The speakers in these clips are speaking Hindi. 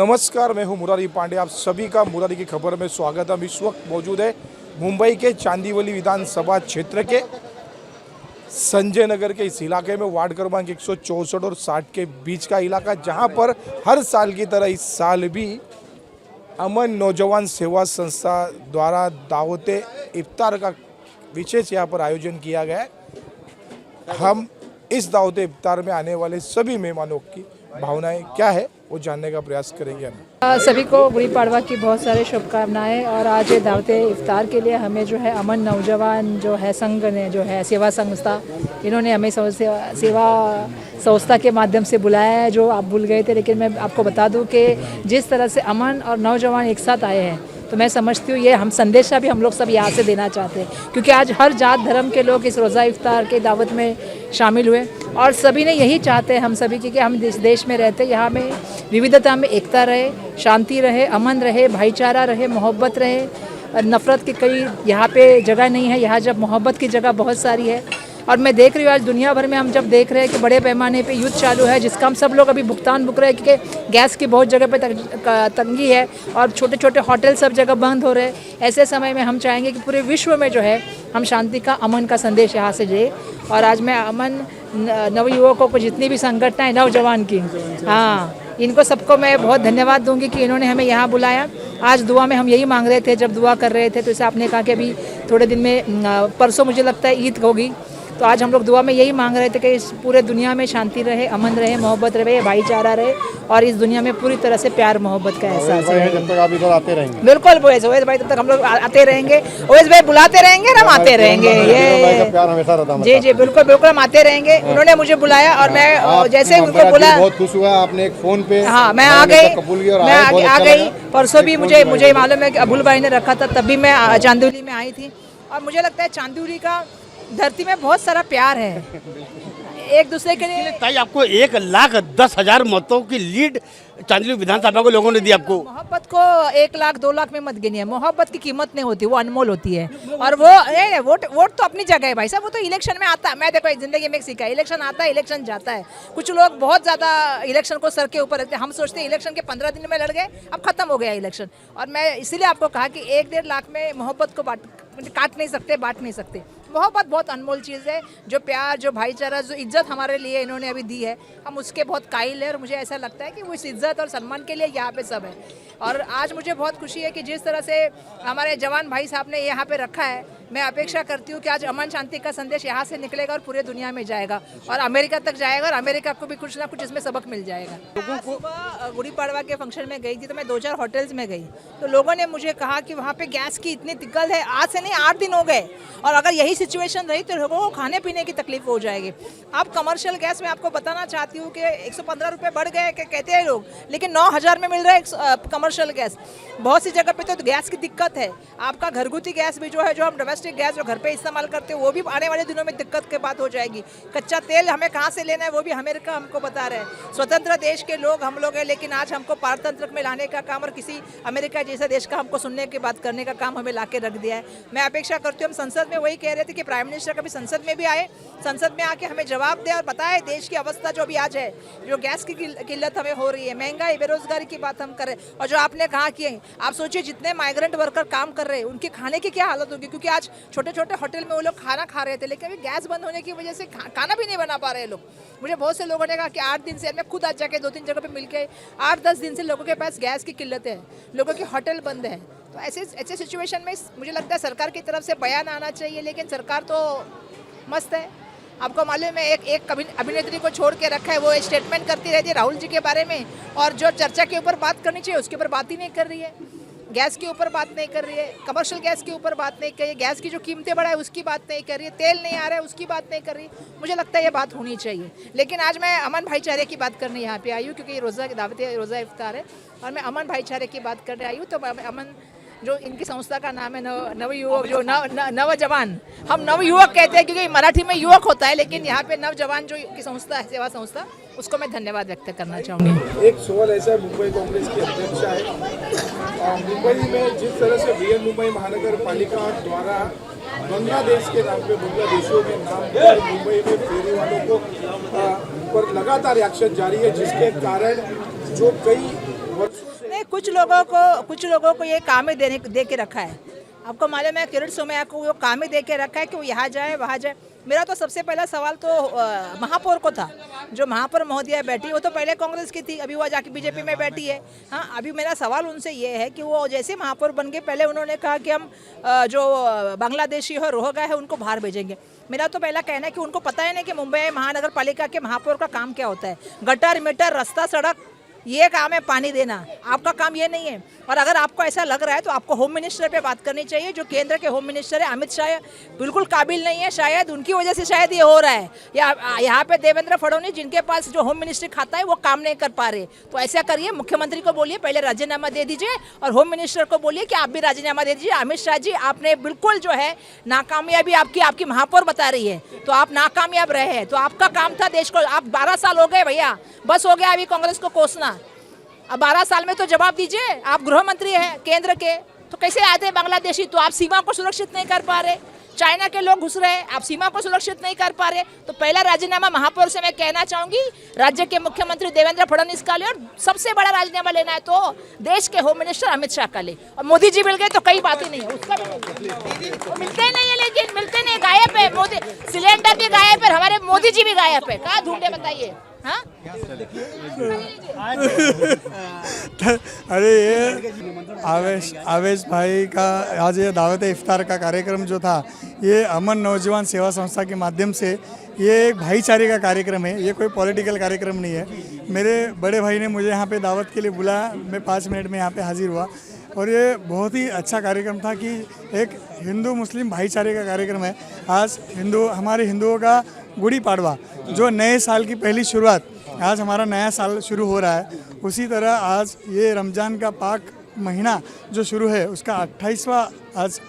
नमस्कार, मैं हूं मुरारी पांडे। आप सभी का मुरारी की खबर में स्वागत है। हम इस वक्त मौजूद है मुंबई के चांदीवली विधानसभा क्षेत्र के संजय नगर के इस इलाके में, वार्ड क्रमांक 164 और 60 के बीच का इलाका, जहां पर हर साल की तरह इस साल भी अमन नौजवान सेवा संस्था द्वारा दावते इफ्तार का विशेष यहां पर आयोजन किया गया है। हम इस दावते इफ्तार में आने वाले सभी मेहमानों की भावनाएं क्या है वो जानने का प्रयास करेंगे। हम सभी को गुड़ी पाड़वा की बहुत सारे शुभकामनाएं। और आज दावते इफ्तार के लिए हमें जो है अमन नौजवान जो है संघ ने जो है सेवा संस्था, इन्होंने हमें सेवा संस्था के माध्यम से बुलाया है, जो आप भूल गए थे। लेकिन मैं आपको बता दूं कि जिस तरह से अमन और नौजवान एक साथ आए हैं, तो मैं समझती हूँ ये हम संदेशा भी हम लोग सब यहाँ से देना चाहते हैं, क्योंकि आज हर जात धर्म के लोग इस रोज़ा इफ्तार के दावत में शामिल हुए और सभी ने यही चाहते हैं हम सभी की कि हम इस देश में रहते, यहाँ में विविधता में एकता रहे, शांति रहे, अमन रहे, भाईचारा रहे, मोहब्बत रहे। नफ़रत की कई यहाँ पे जगह नहीं है, यहाँ जब मोहब्बत की जगह बहुत सारी है। और मैं देख रही हूँ आज दुनिया भर में हम जब देख रहे हैं कि बड़े पैमाने पे युद्ध चालू है, जिसका हम सब लोग अभी भुगतान भुग रहे हैं, क्योंकि गैस की बहुत जगह पे तंगी है और छोटे छोटे होटल सब जगह बंद हो रहे हैं। ऐसे समय में हम चाहेंगे कि पूरे विश्व में जो है हम शांति का, अमन का संदेश यहाँ से दें। और आज मैं अमन नवयुवकों को, जितनी भी संगठनाएं नौजवान की, हाँ, इनको सबको मैं बहुत धन्यवाद दूंगी कि इन्होंने हमें यहाँ बुलाया। आज दुआ में हम यही मांग रहे थे, जब दुआ कर रहे थे तो इसे आपने कहा कि अभी थोड़े दिन में परसों मुझे लगता है ईद होगी, तो आज हम लोग दुआ में यही मांग रहे थे कि इस पूरे दुनिया में शांति रहे, अमन रहे, मोहब्बत रहे, भाईचारा रहे और इस दुनिया में पूरी तरह से प्यार मोहब्बत का एहसास है। जब तक आप इधर आते रहेंगे। बिल्कुल ओवैस भाई, तब तक हम लोग आते रहेंगे। ओवैस भाई बुलाते रहेंगे, हम आते रहेंगे। ये प्यार हमेशा रहता है। जी जी, बिल्कुल बिल्कुल, हम आते रहेंगे। उन्होंने मुझे बुलाया और मैं जैसे उनको बुला, बहुत खुश हुआ। आपने एक फोन पे, हाँ, मैं आ गई, मैं आ गई। परसों भी मुझे मालूम है कि अबुल भाई ने रखा था, तब भी मैं चांदीवली में आई थी। और मुझे लगता है चांदीवली का धरती में बहुत सारा प्यार है एक दूसरे के लिए। ताई, आपको 1,10,000 मतों की लीड चांदीवली विधानसभा को लोगों ने दी। आपको मोहब्बत को 1 लाख 2 लाख में मत गिनिए। मोहब्बत की कीमत नहीं होती, वो अनमोल होती है। और वो वोट तो अपनी जगह है भाई साहब, वो तो इलेक्शन में आता है। मैं देखो जिंदगी में सीखा, इलेक्शन आता है, इलेक्शन जाता है। कुछ लोग बहुत ज़्यादा इलेक्शन को सर के ऊपर रखते हैं। हम सोचते हैं इलेक्शन के 15 दिन में लड़ गए, अब खत्म हो गया इलेक्शन। और मैं इसीलिए आपको कहा कि 1-1.5 लाख में मोहब्बत को काट नहीं सकते, बांट नहीं सकते। मोहब्बत बहुत अनमोल चीज़ है। जो प्यार, जो भाईचारा, जो इज्जत हमारे लिए इन्होंने अभी दी है, हम उसके बहुत कायल है। और मुझे ऐसा लगता है कि वो इस इज्जत और सम्मान के लिए यहाँ पे सब है। और आज मुझे बहुत खुशी है कि जिस तरह से हमारे जवान भाई साहब ने यहाँ पे रखा है, मैं अपेक्षा करती हूँ कि आज अमन शांति का संदेश यहाँ से निकलेगा और पूरे दुनिया में जाएगा और अमेरिका तक जाएगा और अमेरिका को भी कुछ ना कुछ इसमें सबक मिल जाएगा। लोगों को सुबह गुड़ी पाड़वा के फंक्शन में गई थी, तो मैं 2-4 होटल्स में गई, तो लोगों ने मुझे कहा कि वहाँ पे गैस की इतनी दिक्कत है। आज से नहीं, 8 दिन हो गए, और अगर यही सिचुएशन रही तो लोगों को खाने पीने की तकलीफ हो जाएगी। अब कमर्शियल गैस में आपको बताना चाहती हूँ कि 115 रुपये बढ़ गए कहते हैं लोग, लेकिन 9,000 में मिल रहा है कमर्शियल गैस। बहुत सी जगह पे तो गैस की दिक्कत है। आपका घरगुती गैस भी जो है, जो हम डोमेस्टिक गैस जो घर पे इस्तेमाल करते हैं, वो भी आने वाले दिनों में दिक्कत की बात हो जाएगी। कच्चा तेल हमें कहाँ से लेना है वो भी अमेरिका हमको बता रहे हैं। स्वतंत्र देश के लोग हम लोग हैं, लेकिन आज हमको पारतंत्र में लाने का काम और किसी अमेरिका जैसे देश का हमको सुनने की बात करने का काम हमें ला के रख दिया है। मैं अपेक्षा करती हूँ, हम संसद में वही कह रहे थे कि प्राइम मिनिस्टर कभी संसद में भी आए, संसद में आके हमें जवाब दे और बताए देश की अवस्था जो भी आज है, जो गैस की किल्लत हमें हो रही है, महंगाई, बेरोजगारी की बात हम करें। और जो आपने कहा कि आप सोचिए जितने माइग्रेंट वर्कर काम कर रहे हैं, उनके खाने की क्या हालत होगी, क्योंकि आज छोटे छोटे होटल में वो लोग खाना खा रहे थे, लेकिन अभी गैस बंद होने की वजह से खाना भी नहीं बना पा रहे लोग। मुझे बहुत से लोगों ने कहा कि 8 दिन से, मैं खुद आज जाके 2-3 जगह पे मिल के 8-10 दिन से लोगों के पास गैस की किल्लत है, लोगों की होटल बंद है। तो ऐसे सिचुएशन में मुझे लगता है सरकार की तरफ से बयान आना चाहिए, लेकिन सरकार तो मस्त है। आपको मालूम है एक अभिनेत्री को छोड़ के रखा है, वो स्टेटमेंट करती रहती है राहुल जी के बारे में, और जो चर्चा के ऊपर बात करनी चाहिए उसके ऊपर बात ही नहीं कर रही है। गैस के ऊपर बात नहीं कर रही है, कमर्शियल गैस के ऊपर बात नहीं कर रही है, गैस की जो कीमतें बढ़ाए उसकी बात नहीं कर रही है, तेल नहीं आ रहा है उसकी बात नहीं कर रही। मुझे लगता है ये बात होनी चाहिए। लेकिन आज मैं अमन भाईचारे की बात करने यहाँ पे आई हूँ, क्योंकि रोज़ा की दावत है, रोज़ा इफ्तार है, और मैं अमन भाईचारे की बात करने आई हूँ। तो अमन, जो इनकी संस्था का नाम है नवयुवक, जो नवजवान, हम नवयुवक कहते हैं क्योंकि मराठी में युवक होता है, लेकिन यहाँ पे नवजवान जो की संस्था है, सेवा संस्था, उसको मैं धन्यवाद व्यक्त करना चाहूँगी। एक सवाल ऐसा है, मुंबई कांग्रेस की अध्यक्ष है, मुंबई में जिस तरह से बृहन मुंबई महानगर पालिका द्वारा बांग्लादेश के नाम पे, बांग्लादेशियों के नाम पर मुंबई में फेरी वालों को पर लगातार एक्शन जारी है, जिसके कारण जो कई वर्षों कुछ लोगों को ये काम ही दे के रखा है। आपको मालूम है किरण सोमैया को वो काम ही दे के रखा है कि वो यहाँ जाए वहाँ जाए। मेरा तो सबसे पहला सवाल तो महापौर को था। जो महापौर महोदया बैठी वो तो पहले कांग्रेस की थी, अभी वो जाके बीजेपी में बैठी है। हाँ, अभी मेरा सवाल उनसे ये है कि वो जैसे महापौर बन गए, पहले उन्होंने कहा कि हम जो बांग्लादेशी हो रोहंगा है उनको बाहर भेजेंगे। मेरा तो पहला कहना है कि उनको पता है नहीं कि मुंबई महानगर पालिका के महापौर का काम क्या होता है। गटर मीटर रास्ता सड़क ये काम है, पानी देना। आपका काम ये नहीं है। और अगर आपको ऐसा लग रहा है तो आपको होम मिनिस्टर पे बात करनी चाहिए। जो केंद्र के होम मिनिस्टर है अमित शाह बिल्कुल काबिल नहीं है, शायद उनकी वजह से शायद ये हो रहा है। या यहाँ पे देवेंद्र फडणवीस जिनके पास जो होम मिनिस्ट्री खाता है वो काम नहीं कर पा रहे। तो ऐसा करिए, मुख्यमंत्री को बोलिए पहले राजीनामा दे दीजिए और होम मिनिस्टर को बोलिए कि आप भी राजीनामा दे दीजिए। अमित शाह जी, आपने बिल्कुल जो है नाकामयाबी आपकी महापौर बता रही है, तो आप नाकामयाब रहे हैं। तो आपका काम था देश को, आप 12 साल हो गए भैया, बस हो गया अभी कांग्रेस को कोसना। अब 12 साल में तो जवाब दीजिए। आप गृह मंत्री हैं केंद्र के, तो कैसे आते हैं बांग्लादेशी? तो आप सीमा को सुरक्षित नहीं कर पा रहे, चाइना के लोग घुस रहे हैं, आप सीमा को सुरक्षित नहीं कर पा रहे। तो पहला राजीनामा महापौर से मैं कहना चाहूंगी राज्य के मुख्यमंत्री देवेंद्र फडणवीस का ले, और सबसे बड़ा राजीनामा लेना है तो देश के होम मिनिस्टर अमित शाह का ले। और मोदी जी मिल गए तो कई बात ही नहीं है, उसका भी मिलते नहीं है, लेकिन मिलते नहीं, गायब है। मोदी सिलेंडर भी गायब है, हमारे मोदी जी भी गायब है। कहाँ ढूंढे बताइए? हाँ, अरे ये आवेश भाई का आज ये दावत इफ्तार का कार्यक्रम जो था, ये अमन नौजवान सेवा संस्था के माध्यम से ये एक भाईचारे का कार्यक्रम है। ये कोई पॉलिटिकल कार्यक्रम नहीं है। मेरे बड़े भाई ने मुझे यहाँ पे दावत के लिए बुलाया, मैं 5 मिनट में यहाँ पे हाजिर हुआ और ये बहुत ही अच्छा कार्यक्रम था कि एक हिंदू मुस्लिम भाईचारे का कार्यक्रम है। आज हमारे हिंदुओं का गुड़ी पाड़वा, जो नए साल की पहली शुरुआत, आज हमारा नया साल शुरू हो रहा है। उसी तरह आज ये रमज़ान का पाक महीना जो शुरू है, उसका 28वां आज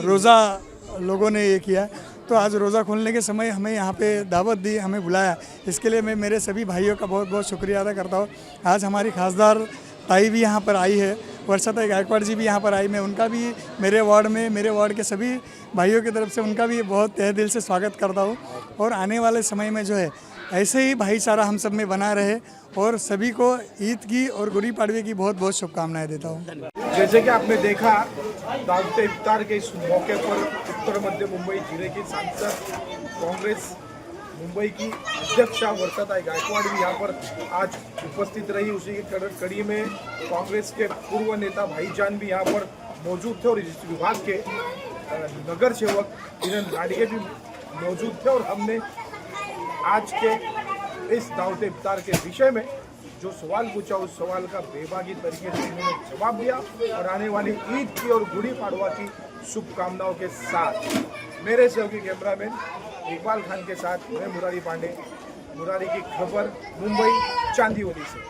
रोज़ा लोगों ने ये किया। तो आज रोज़ा खोलने के समय हमें यहाँ पे दावत दी, हमें बुलाया, इसके लिए मैं मेरे सभी भाइयों का बहुत बहुत शुक्रिया अदा करता हूँ। आज हमारी खासदार ताई भी यहाँ पर आई है, वर्षाताई गायकवाड़ जी भी यहाँ पर आई। मैं उनका भी मेरे वार्ड के सभी भाइयों की तरफ से उनका भी बहुत तहे दिल से स्वागत करता हूँ। और आने वाले समय में जो है ऐसे ही भाईचारा हम सब में बना रहे, और सभी को ईद की और गुड़ी पाड़वे की बहुत बहुत शुभकामनाएं देता हूँ। जैसे कि आपने देखा, दावत इफ्तार के इस मौके पर उत्तर मध्य मुंबई जिले की सांसद कांग्रेस मुंबई की अध्यक्षा वर्षाताई गायकवाड़ भी यहाँ पर आज उपस्थित रही। उसी की कड़ी में कांग्रेस के पूर्व नेता भाईजान भी यहाँ पर मौजूद थे और इस विभाग के नगर सेवक धीरेन्द्र लाडगे भी मौजूद थे। और हमने आज के इस दावत इफ्तार के विषय में जो सवाल पूछा, उस सवाल का बेबाकी तरीके से उन्होंने जवाब दिया। और आने वाली ईद की और गुड़ी पाड़वा की शुभकामनाओं के साथ मेरे सहयोगी कैमरामैन इकबाल खान के साथ मैं मुरारी पांडे, मुरारी की खबर, मुंबई चांदीवली से।